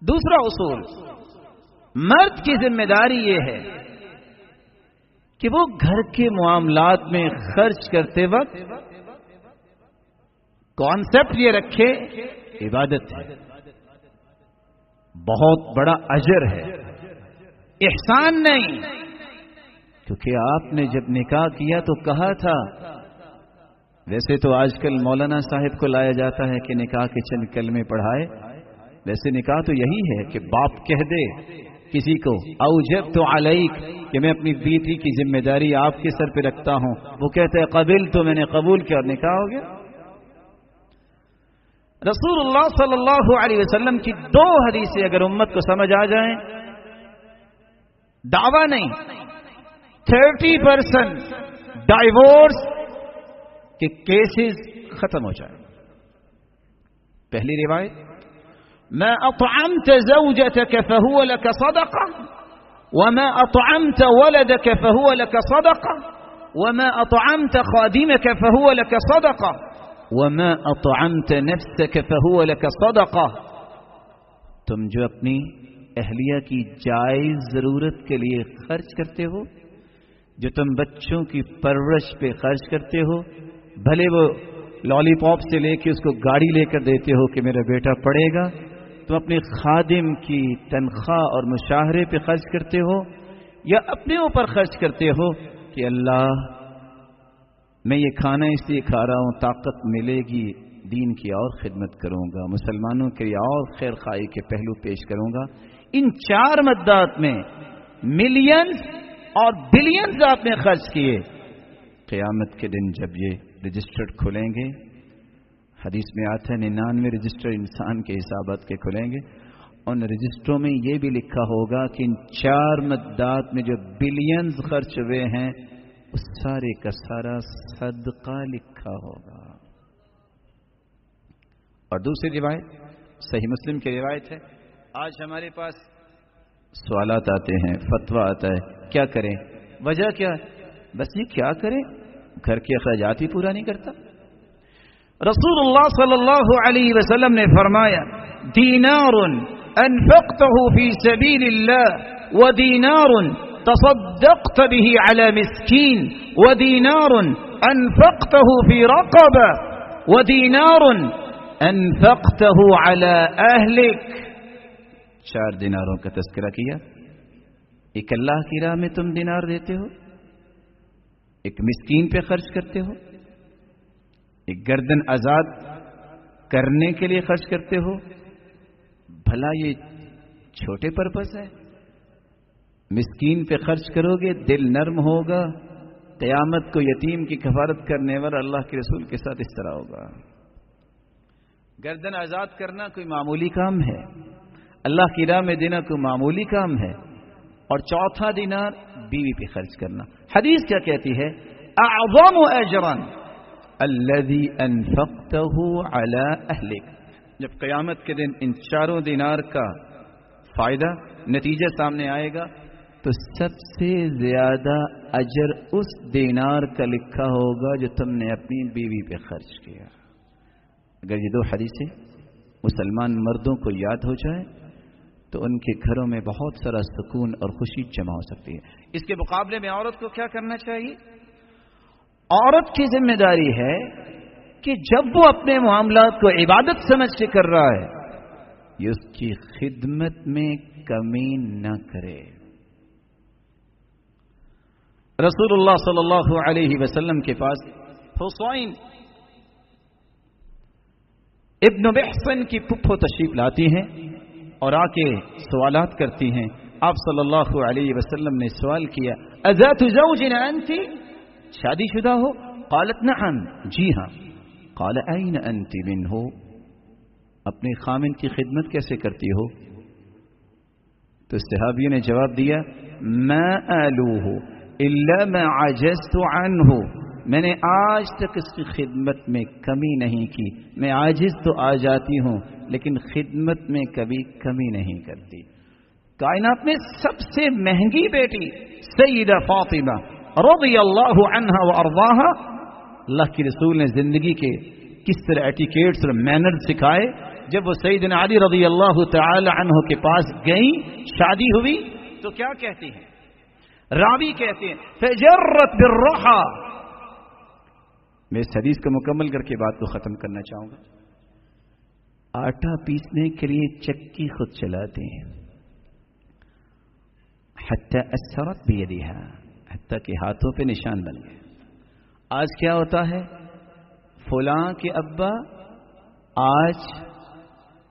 دوسرا اصول، مرد کی ذمہ داری یہ ہے کہ وہ گھر کے معاملات میں خرچ کرتے وقت کانسیپٹ یہ رکھے عبادت ہے، بہت بڑا اجر ہے، احسان نہیں. کیونکہ آپ نے جب نکاح کیا تو کہا تھا، ویسے تو آج کل مولانا صاحب کو لایا جاتا ہے کہ نکاح کے چند کلمے پڑھائے، ویسے نکاح تو یہی ہے کہ باپ کہہ دے کسی کو اوجبت علیک کہ میں اپنی بیٹی کی ذمہ داری آپ کے سر پہ رکھتا ہوں، وہ کہتے ہیں قبل تو میں نے قبول کیا اور نکاح ہو گیا. رسول اللہ صلی اللہ علیہ وسلم کی 2 حدیثیں اگر امت کو سمجھ آ جائیں، دعویٰ نہیں، 30% ڈائیورس کے کیسز ختم ہو جائیں. پہلی روایت، ما اطعمت زوجتك فهو لك صدقه وما اطعمت ولدك فهو لك صدقه وما اطعمت خادمك فهو لك صدقه وما اطعمت نفسك فهو لك صدقه. تم جو اپنی اہلیہ کی جائز ضرورت کے لیے خرچ کرتے ہو، جو تم بچوں کی پرورش پہ خرچ کرتے ہو، بھلے وہ لالی پاپ سے لے کے اس کو گاڑی لے کر دیتے ہو کہ میرا بیٹا پڑھے گا، تم اپنے خادم کی تنخواہ اور مشاہرے پہ خرچ کرتے ہو، یا اپنے اوپر خرچ کرتے ہو کہ اللہ میں یہ کھانا اس لیے کھا رہا ہوں طاقت ملے گی دین کی اور خدمت کروں گا، مسلمانوں کے لیے اور خیر خواہی کے پہلو پیش کروں گا. ان 4 مدات میں ملینز اور بلینز آپ نے خرچ کیے. قیامت کے دن جب یہ رجسٹر کھلیں گے، حدیث میں آتا ہے 99 رجسٹر انسان کے حسابات کے کھلیں گے، ان رجسٹروں میں یہ بھی لکھا ہوگا کہ ان 4 مدات میں جو بلینز خرچ ہوئے ہیں اس سارے کا سارا صدقہ لکھا ہوگا. اور دوسری روایت صحیح مسلم کی روایت ہے. آج ہمارے پاس سوالات آتے ہیں، فتویٰ آتا ہے، کیا کریں؟ وجہ کیا ہے؟ بس یہ کیا کریں، گھر کے اخراجات ہی پورا نہیں کرتا. رسول اللہ صلی اللہ علیہ وسلم نے فرمایا، دینار انفقته فی سبیل اللہ ودینار تصدقت به علی مسکین ودینار انفقته فی رقبہ ودینار انفقته علی اہلک. 4 دیناروں کا تذکرہ کیا. ایک اللہ کی راہ میں تم دینار دیتے ہو، ایک مسکین پہ خرچ کرتے ہو، ایک گردن آزاد کرنے کے لیے خرچ کرتے ہو. بھلا یہ چھوٹے پرپس ہے؟ مسکین پہ خرچ کرو گے دل نرم ہوگا، قیامت کو یتیم کی کفارت کرنے والا اللہ کے رسول کے ساتھ اس طرح ہوگا. گردن آزاد کرنا کوئی معمولی کام ہے، اللہ کی راہ میں دینا کوئی معمولی کام ہے. اور چوتھا دینار بیوی پہ خرچ کرنا. حدیث کیا کہتی ہے؟ اعظم اجرا الذي انفقته على اهلك. جب قیامت کے دن ان 4 دینار کا فائدہ نتیجہ سامنے آئے گا تو سب سے زیادہ اجر اس دینار کا لکھا ہوگا جو تم نے اپنی بیوی پہ خرچ کیا. اگر یہ 2 حدیثیں مسلمان مردوں کو یاد ہو جائے تو ان کے گھروں میں بہت سارا سکون اور خوشی جمع ہو سکتی ہے. اس کے مقابلے میں عورت کو کیا کرنا چاہیے؟ عورت کی ذمہ داری ہے کہ جب وہ اپنے معاملات کو عبادت سمجھ کے کر رہا ہے یہ اس کی خدمت میں کمی نہ کرے. رسول اللہ صلی اللہ علیہ وسلم کے پاس حسین ابن محسن کی پھپھو تشریف لاتی ہیں اور آ کے سوالات کرتی ہیں. آپ صلی اللہ علیہ وسلم نے سوال کیا، اذات زوج انت؟ شادی شدہ ہو؟ قالت نعم، جی ہاں. قال این انت منہ؟ اپنے خامن کی خدمت کیسے کرتی ہو؟ تو صحابیوں نے جواب دیا، ما آلوہ الا ما عجزت عنہ، میں نے آج تک اس کی خدمت میں کمی نہیں کی. میں عاجز تو آ جاتی ہوں لیکن خدمت میں کبھی کمی نہیں کرتی. کائنات میں سب سے مہنگی بیٹی سیدہ فاطمہ رضی اللہ عنہا وارضاہا، اللہ کے رسول نے زندگی کے کس طرح ایٹیکیٹس اور مینر سکھائے جب وہ سیدنا علی رضی اللہ تعالی عنہ کے پاس گئی، شادی ہوئی، تو کیا کہتی ہیں؟ راوی کہتے ہیں فجرت بالرحى. میں اس حدیث کو مکمل کر کے بات کو ختم کرنا چاہوں گا. آٹا پیسنے کے لیے چکی خود چلاتے ہیں، حتی اثرت بیدہا، حتی کہ ہاتھوں پہ نشان بن گئے. آج کیا ہوتا ہے؟ فلاں کے ابا آج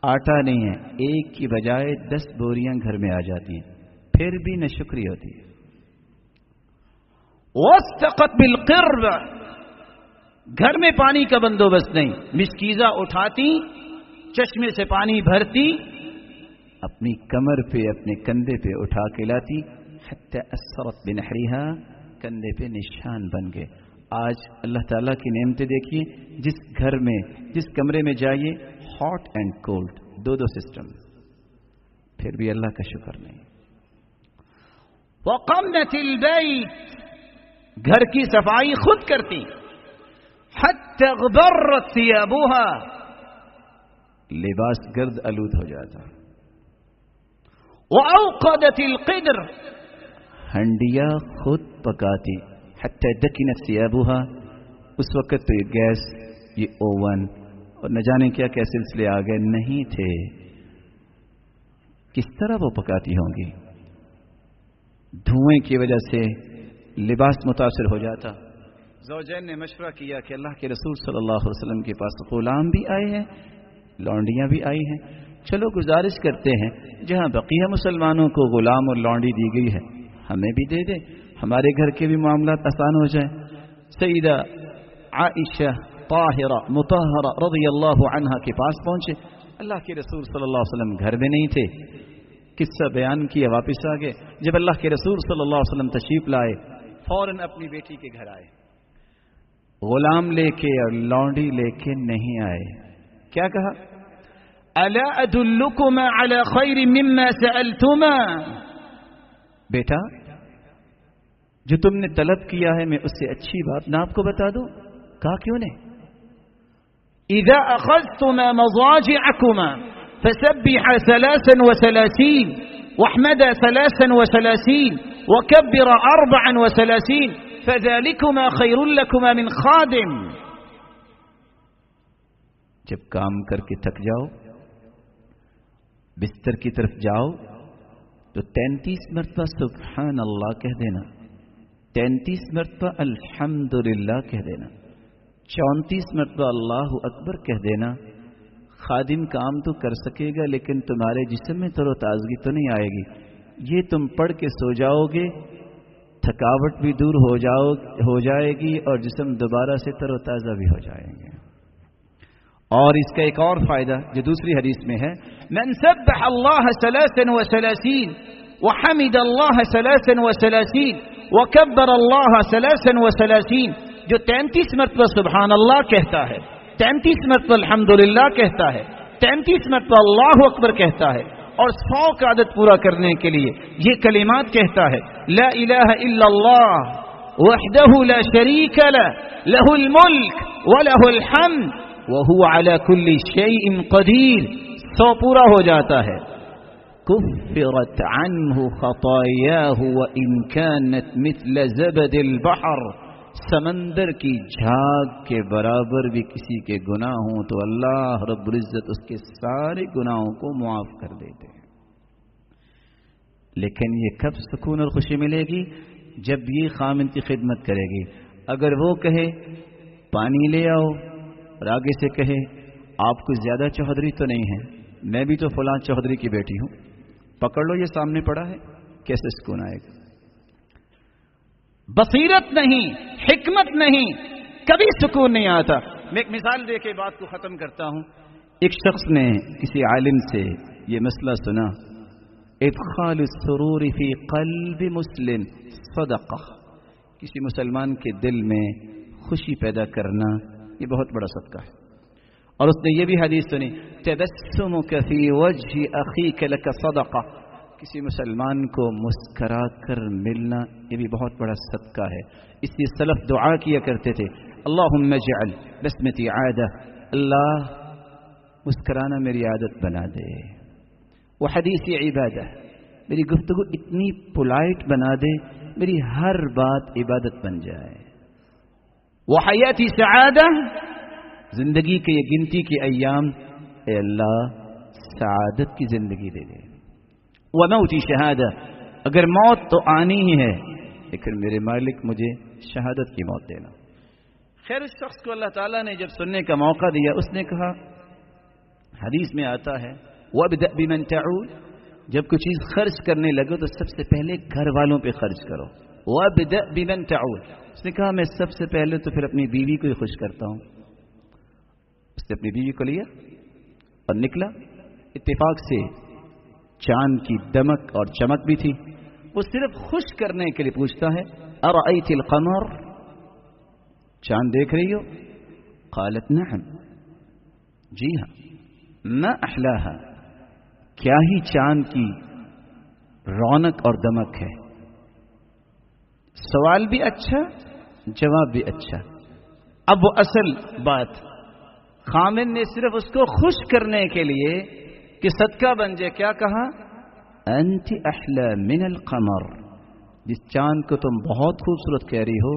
آٹا نہیں ہے، ایک کی بجائے 10 بوریاں گھر میں آ جاتی ہیں، پھر بھی نہ شکری ہوتی ہے. واستقت بالقرب، گھر میں پانی کا بندوبست نہیں، مشکیزہ اٹھاتی، چشمے سے پانی بھرتی، اپنی کمر پہ اپنے کندھے پہ اٹھا کے لاتی، حتی اثرت بنحرها، کندھے پہ نشان بن گئے. آج اللہ تعالیٰ کی نعمتیں دیکھیے، جس گھر میں جس کمرے میں جائیے ہاٹ اینڈ کولڈ، دو سسٹم، پھر بھی اللہ کا شکر نہیں. وقمنت البیت، گھر کی صفائی خود کرتی، حتی غبرت ثيابها، لباس گرد آلود ہو جاتا. وأوقدت القدر، ہنڈیا خود پکاتی، حتی دکنت ثيابها، اس وقت تو یہ گیس، یہ اوون اور نہ جانے کیا کیا سلسلے آ گئے نہیں تھے. کس طرح وہ پکاتی ہوں گی؟ دھوئیں کی وجہ سے لباس متاثر ہو جاتا. زوجین نے مشورہ کیا کہ اللہ کے رسول صلی اللہ علیہ وسلم کے پاس غلام بھی آئے ہیں، لونڈیاں بھی آئی ہیں، چلو گزارش کرتے ہیں جہاں بقیہ مسلمانوں کو غلام اور لونڈی دی گئی ہے ہمیں بھی دے دے، ہمارے گھر کے بھی معاملات آسان ہو جائیں. سیدہ عائشہ طاہرہ مطہرہ رضی اللہ عنہا کے پاس پہنچے. اللہ کے رسول صلی اللہ علیہ وسلم گھر میں نہیں تھے، قصہ بیان کیا، واپس آ گئے. جب اللہ کے رسول صلی اللہ علیہ وسلم تشریف لائے، فوراً اپنی بیٹی کے گھر آئے. غلام لے کے اور لونڈی لے کے نہیں آئے. کیا کہا؟ الا ادلکما علی خیر مما سألتما، بیٹا جو تم نے طلب کیا ہے میں اس سے اچھی بات نہ آپ کو بتا دوں؟ کہا کیوں نہیں؟ اذا اخذتما مضاجعكما فسبح 33 واحمد 33 وكبر 34 فذلكما خير لكما من خادم. جب کام کر کے تھک جاؤ، بستر کی طرف جاؤ تو 33 مرتبہ سبحان اللہ کہہ دینا، 33 مرتبہ الحمدللہ کہہ دینا، 34 مرتبہ اللہ اکبر کہہ دینا. خادم کام تو کر سکے گا لیکن تمہارے جسم میں تر و تازگی تو نہیں آئے گی. یہ تم پڑھ کے سو جاؤ گے، تھکاوٹ بھی دور ہو جائے گی اور جسم دوبارہ سے تر و تازہ بھی ہو جائیں گے. اور اس کا ایک اور فائدہ جو دوسری حدیث میں ہے، من سبح اللہ 33 وحمد اللہ 33 وکبر اللہ 33، جو 33 مرتبہ سبحان اللہ کہتا ہے، 33 مرتبہ الحمدللہ کہتا ہے، 33 مرتبہ اللہ اکبر کہتا ہے اور 100 کا عدد پورا کرنے کے لیے یہ کلمات کہتا ہے، لا الہ الا اللہ وحدہ لا شریک لہ لہ الملک ولہ الحمد وہو علی کل شیء قدیر، 100 پورا ہو جاتا ہے. کفرت عنہ خطایاہ وان کانت مثل زبد البحر، سمندر کی جھاگ کے برابر بھی کسی کے گناہ ہوں تو اللہ رب العزت اس کے سارے گناہوں کو معاف کر دیتے ہیں. لیکن یہ کب سکون اور خوشی ملے گی؟ جب یہ خامن کی خدمت کرے گی. اگر وہ کہے پانی لے آؤ اور آگے سے کہے آپ کو زیادہ چوہدری تو نہیں ہے، میں بھی تو فلاں چوہدری کی بیٹی ہوں، پکڑ لو یہ سامنے پڑا ہے، کیسے سکون آئے گا؟ بصیرت نہیں، حکمت نہیں، کبھی سکون نہیں آتا. میں ایک مثال دے کے بات کو ختم کرتا ہوں. ایک شخص نے کسی عالم سے یہ مسئلہ سنا، ادخال السرور فی قلب مسلم صدقہ، کسی مسلمان کے دل میں خوشی پیدا کرنا یہ بہت بڑا صدقہ ہے. اور اس نے یہ بھی حدیث سنی، تبسمک فی وجہ اخیک لک صدقہ، کسی مسلمان کو مسکرا کر ملنا یہ بھی بہت بڑا صدقہ ہے. اس لیے سلف دعا کیا کرتے تھے، اللہم اجعل بسمتی عادہ، اللہ مسکرانا میری عادت بنا دے، وہ حدیثی عبادہ میری گفتگو اتنی پولائٹ بنا دے میری ہر بات عبادت بن جائے، وہ حیاتی سعادہ زندگی کے یہ گنتی کے ایام اے اللہ سعادت کی زندگی دے دے، وہ موتی شہادہ اگر موت تو آنی ہی ہے لیکن میرے مالک مجھے شہادت کی موت دینا۔ خیر اس شخص کو اللہ تعالیٰ نے جب سننے کا موقع دیا اس نے کہا، حدیث میں آتا ہے وَابْدَأْ بِمَنْ تَعُولُ، جب کوئی چیز خرچ کرنے لگو تو سب سے پہلے گھر والوں پہ خرچ کرو۔ وَابْدَأْ بِمَنْ تَعُولُ، اس نے کہا میں سب سے پہلے تو پھر اپنی بیوی کو ہی خوش کرتا ہوں۔ اس نے اپنی بیوی کو لیا اور نکلا، اتفاق سے چاند کی دمک اور چمک بھی تھی، وہ صرف خوش کرنے کے لیے پوچھتا ہے أَرَأَيْتِ الْقَمَرَ، چاند دیکھ رہی ہو؟ قالت نعم، جی ہاں، ما احلاها، کیا ہی چاند کی رونق اور دمک ہے۔ سوال بھی اچھا، جواب بھی اچھا۔ اب وہ اصل بات، خامن نے صرف اس کو خوش کرنے کے لیے کہ صدقہ بن جائے کیا کہا؟ انت احلا من القمر، جس چاند کو تم بہت خوبصورت کہہ رہی ہو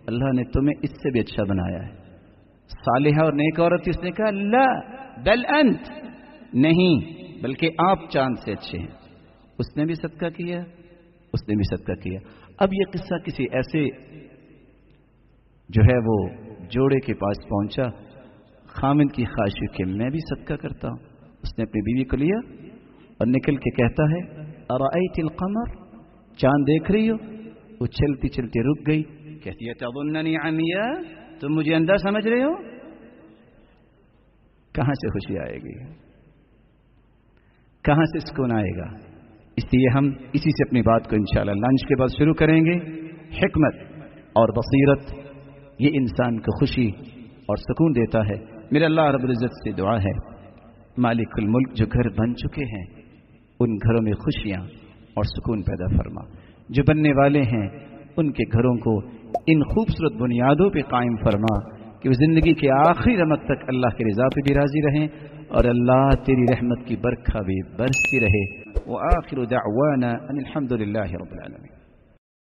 اللہ نے تمہیں اس سے بھی اچھا بنایا ہے۔ صالحہ اور نیک عورت اس نے کہا لا بل انت، نہیں بلکہ آپ چاند سے اچھے ہیں۔ اس نے بھی صدقہ کیا، اس نے بھی صدقہ کیا۔ اب یہ قصہ کسی ایسے جو ہے وہ جوڑے کے پاس پہنچا، خامن کی خواہش کہ میں بھی صدقہ کرتا ہوں۔ اس نے اپنی بیوی کو لیا اور نکل کے کہتا ہے ارأیت القمر، چاند دیکھ رہی ہو؟ وہ چلتی چلتی رک گئی، کہتی ہے تظننی عمیاء، تم مجھے اندھا سمجھ رہے ہو؟ کہاں سے خوشی آئے گی، کہاں سے سکون آئے گا؟ اس لیے ہم اسی سے اپنی بات کو انشاءاللہ لنچ کے بعد شروع کریں گے۔ حکمت اور بصیرت یہ انسان کو خوشی اور سکون دیتا ہے۔ میرے اللہ رب العزت سے دعا ہے مالک الملک جو گھر بن چکے ہیں ان گھروں میں خوشیاں اور سکون پیدا فرما، جو بننے والے ہیں ان کے گھروں کو ان خوبصورت بنیادوں پہ قائم فرما کہ وہ زندگی کے آخری رمق تک اللہ کی رضا پہ بھی راضی رہیں اور اللہ تیری رحمت کی برکھا بھی برستی رہے۔ وآخر دعوانا ان الحمد للہ رب العالمین۔